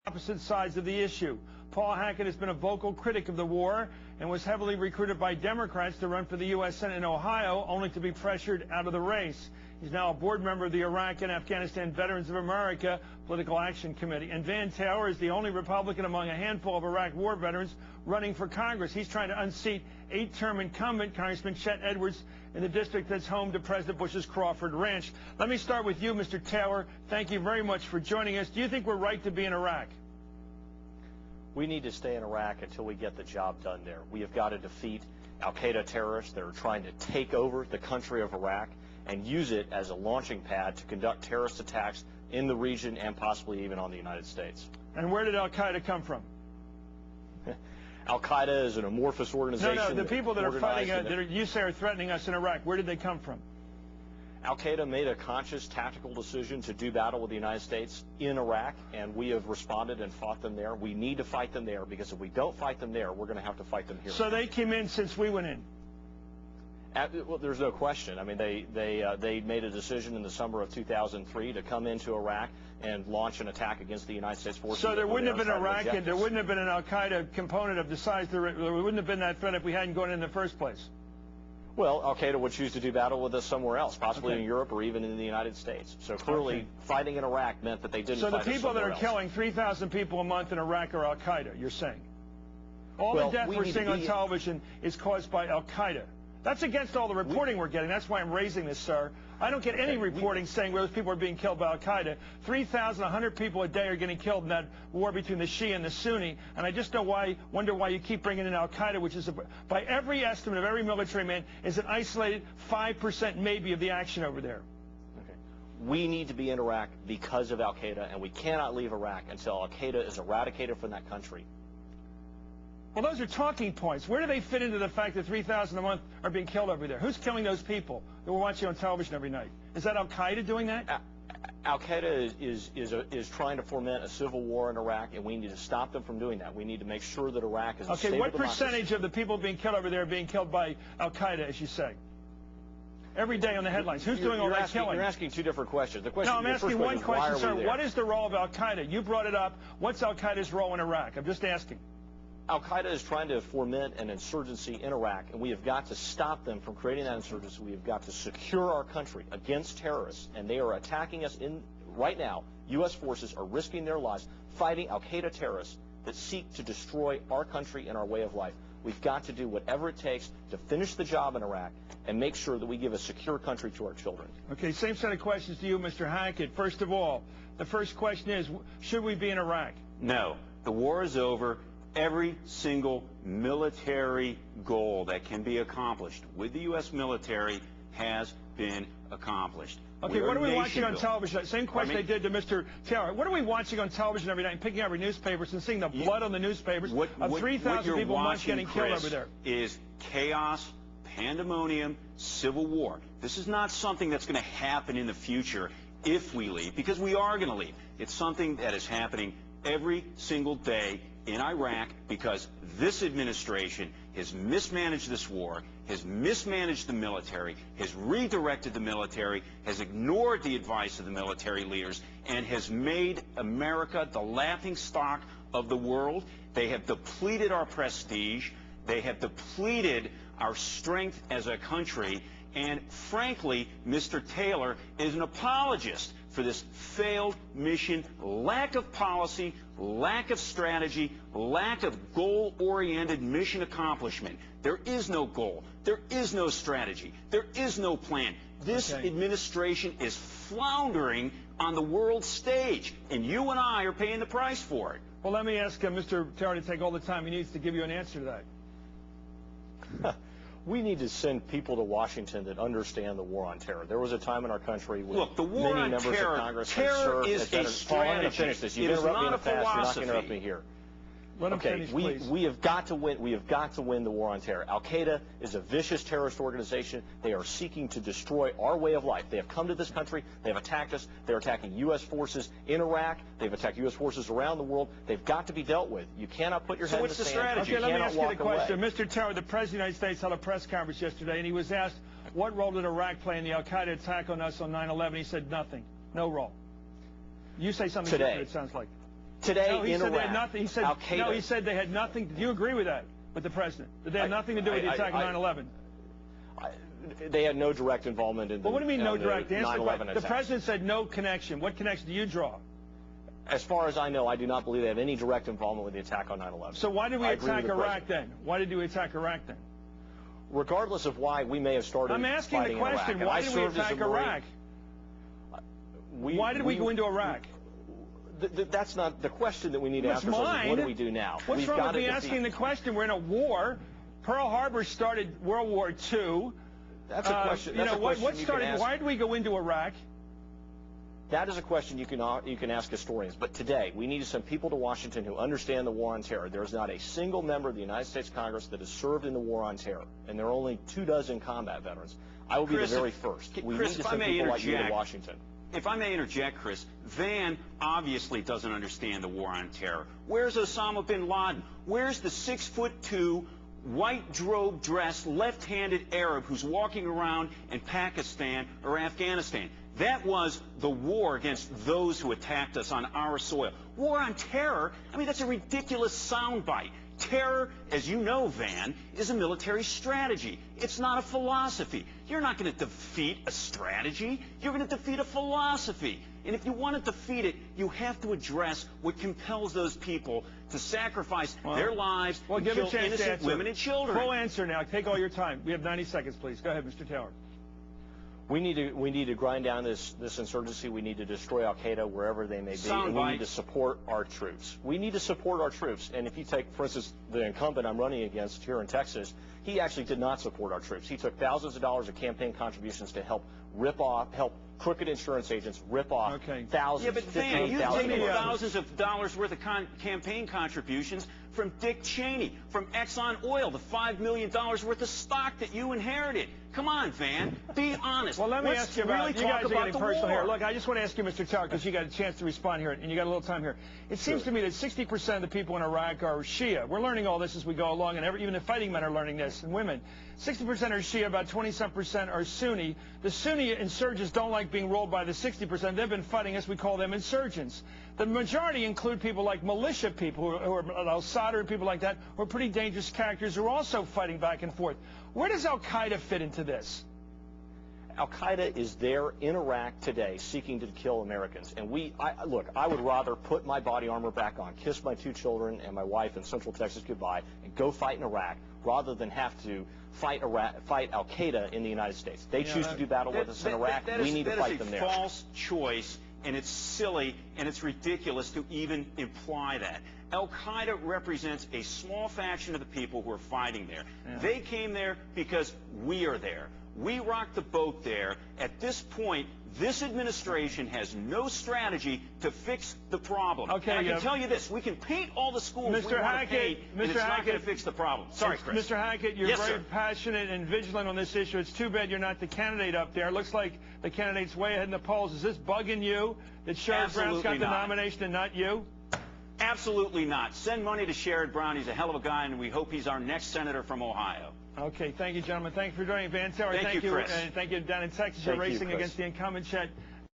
opposite sides of the issue. Paul Hackett has been a vocal critic of the war and was heavily recruited by Democrats to run for the U.S. Senate in Ohio, only to be pressured out of the race. He's now a board member of the Iraq and Afghanistan Veterans of America Political Action Committee. And Van Taylor is the only Republican among a handful of Iraq war veterans running for Congress. He's trying to unseat 8-term incumbent Congressman Chet Edwards in the district that's home to President Bush's Crawford Ranch. Let me start with you, Mr. Taylor. Thank you very much for joining us. Do you think we're right to be in Iraq? We need to stay in Iraq until we get the job done there. We have got to defeat al-Qaeda terrorists that are trying to take over the country of Iraq and use it as a launching pad to conduct terrorist attacks in the region and possibly even on the United States. And where did al-Qaeda come from? Al-Qaeda is an amorphous organization. No, the people that are fighting, that you say are threatening us in Iraq, where did they come from? Al-Qaeda made a conscious tactical decision to do battle with the United States in Iraq, and we have responded and fought them there. We need to fight them there, because if we don't fight them there, we're going to have to fight them here. So they came in since we went in? Well, there's no question. I mean, they made a decision in the summer of 2003 to come into Iraq and launch an attack against the United States forces. So there wouldn't have been Iraq, and there wouldn't have been an al-Qaeda component of the size. There wouldn't have been that threat if we hadn't gone in the first place. Well, al-Qaeda would choose to do battle with us somewhere else, possibly in Europe or even in the United States. So clearly, fighting in Iraq meant that they didn't fight us somewhere else. So the people that are killing 3,000 people a month in Iraq are al-Qaeda, you're saying? All the death we're seeing on television is caused by al-Qaeda. That's against all the reporting we're getting. That's why I'm raising this, sir. I don't get any reporting saying those people are being killed by al-Qaeda. 3,100 people a day are getting killed in that war between the Shia and the Sunni, and I just wonder why you keep bringing in al-Qaeda, which is, by every estimate of every military man, is an isolated 5% maybe of the action over there. Okay. We need to be in Iraq because of al-Qaeda, and we cannot leave Iraq until al-Qaeda is eradicated from that country. Well, those are talking points. Where do they fit into the fact that 3,000 a month are being killed over there? Who's killing those people that we're watching on television every night? Is that al-Qaeda doing that? Al-Qaeda is trying to foment a civil war in Iraq, and we need to stop them from doing that. We need to make sure that Iraq is a stable democracy. What percentage of the people being killed over there are being killed by al-Qaeda, as you say? Every day on the headlines. Who's doing all that killing? You're asking two different questions. No, I'm asking one question, sir. What is the role of al-Qaeda? You brought it up. What's al-Qaeda's role in Iraq? I'm just asking. Al-Qaeda is trying to foment an insurgency in Iraq, and we have got to stop them from creating that insurgency. We have got to secure our country against terrorists, and they are attacking us right now. U.S. forces are risking their lives fighting al-Qaeda terrorists that seek to destroy our country and our way of life. We've got to do whatever it takes to finish the job in Iraq and make sure that we give a secure country to our children. Okay, same set of questions to you, Mr. Hackett. First of all, the first question is, should we be in Iraq? No. The war is over. Every single military goal that can be accomplished with the U.S. military has been accomplished. Okay, what are we watching on television? Same question I did to Mr. Taylor. What are we watching on television every night and picking up our newspapers and seeing the blood on the newspapers of 3,000 people a month getting killed over there? Is chaos, pandemonium, civil war. This is not something that's going to happen in the future if we leave, because we are going to leave. It's something that is happening every single day in Iraq because this administration has mismanaged this war, has mismanaged the military, has redirected the military, has ignored the advice of the military leaders, and has made America the laughingstock of the world. They have depleted our prestige. They have depleted our strength as a country. And frankly, Mr. Taylor is an apologist for this failed mission, lack of policy, lack of strategy, lack of goal-oriented mission accomplishment. There is no goal. There is no strategy. There is no plan. This administration is floundering on the world stage, and you and I are paying the price for it. Well, let me ask Mr. Taylor to take all the time he needs to give you an answer to that. We need to send people to Washington that understand the war on terror. There was a time in our country when the war many on members terror, of Congress terror is a strategy. Paul, I'm going to finish this. You've interrupted me in the past. You're not going to interrupt me here. Let him finish, please. We have got to win. We have got to win the war on terror. Al-Qaeda is a vicious terrorist organization. They are seeking to destroy our way of life. They have come to this country. They have attacked us. They're attacking U.S. forces in Iraq. They've attacked U.S. forces around the world. They've got to be dealt with. You cannot put your head in the sand. Strategy? Okay, let me ask you the question. Mr. Taylor, the President of the United States held a press conference yesterday, and he was asked, what role did Iraq play in the al-Qaeda attack on us on 9/11? He said nothing. No role. You say something different, it sounds like. Today no, he in said Iraq, they had nothing. He said, Al-Qaeda... No, he said they had nothing. Do you agree with that, with the president? That they had nothing to do with the attack on 9/11? They had no direct involvement in the 9/11 Well, what do you mean no direct? attack. The president said no connection. What connection do you draw? As far as I know, I do not believe they have any direct involvement with the attack on 9/11. So why did we attack Iraq then? Why did we attack Iraq then? Regardless of why we may have started I'm asking the question, why did we attack Iraq? Why did we go into Iraq? That's not the question that we need to ask ourselves. What do we do now? What's wrong with me asking the question? We're in a war. Pearl Harbor started World War II. That's a question. That's a question what started? Why did we go into Iraq? That is a question you can ask historians. But today, we need to send people to Washington who understand the war on terror. There is not a single member of the United States Congress that has served in the war on terror, and there are only 24 combat veterans. I will be the very first. We need to send people like you to Washington. If I may interject, Chris, Van obviously doesn't understand the war on terror. Where's Osama bin Laden? Where's the 6'2", white robe-dressed, left-handed Arab who's walking around in Pakistan or Afghanistan? That was the war against those who attacked us on our soil. War on terror, I mean, that's a ridiculous soundbite. Terror, as you know, Van, is a military strategy. It's not a philosophy. You're not going to defeat a strategy. You're going to defeat a philosophy. And if you want to defeat it, you have to address what compels those people to sacrifice their lives and kill innocent women and children. Full answer now. Take all your time. We have 90 seconds, please. Go ahead, Mr. Taylor. We need to grind down this insurgency. We need to destroy Al-Qaeda wherever they may be. And we need to support our troops. We need to support our troops. And if you take, for instance, the incumbent I'm running against here in Texas, he actually did not support our troops. He took thousands of dollars of campaign contributions to help crooked insurance agents rip off thousands. Yeah, but Van, you've taken thousands of dollars worth of campaign contributions from Dick Cheney, from Exxon Oil, the $5 million worth of stock that you inherited. Come on, Van, be honest. Well, let me ask you about, you guys are getting personal here. Look, I just want to ask you, Mr. Taylor, because you got a chance to respond here, and you got a little time here. It seems to me that 60% of the people in Iraq are Shia. We're learning all this as we go along, and even the fighting men are learning this, and women. 60% are Shia, about 20-some% are Sunni. The Sunni insurgents don't like being rolled by the 60%. They've been fighting us. We call them insurgents. The majority include people like militia people who are al-Sadr and people like that, who are pretty dangerous characters who are also fighting back and forth. Where does Al-Qaeda fit into this? Al-Qaeda is there in Iraq today seeking to kill Americans. And look, I would rather put my body armor back on, kiss my 2 children and my wife in Central Texas goodbye, and go fight in Iraq, rather than have to fight Al-Qaeda in the United States. They choose to do battle with us in Iraq. We need to fight them there. That is a false choice, and it's silly, and it's ridiculous to even imply that. Al-Qaeda represents a small faction of the people who are fighting there. Yeah. They came there because we are there. We rocked the boat there. At this point, this administration has no strategy to fix the problem. Okay, and I can tell you this, we can paint all the schools we want to paint, and it's not going to fix the problem. Sorry, Chris. Mr. Hackett, you're very passionate and vigilant on this issue. It's too bad you're not the candidate up there. It looks like the candidate's way ahead in the polls. Is this bugging you that Sherrod Brown's got the nomination and not you? Absolutely not. Send money to Sherrod Brown. He's a hell of a guy, and we hope he's our next senator from Ohio. Okay, thank you, gentlemen. Thank you for joining. Van Taylor, thank you, Chris. And thank you down in Texas. You're racing against the incumbent, Chet.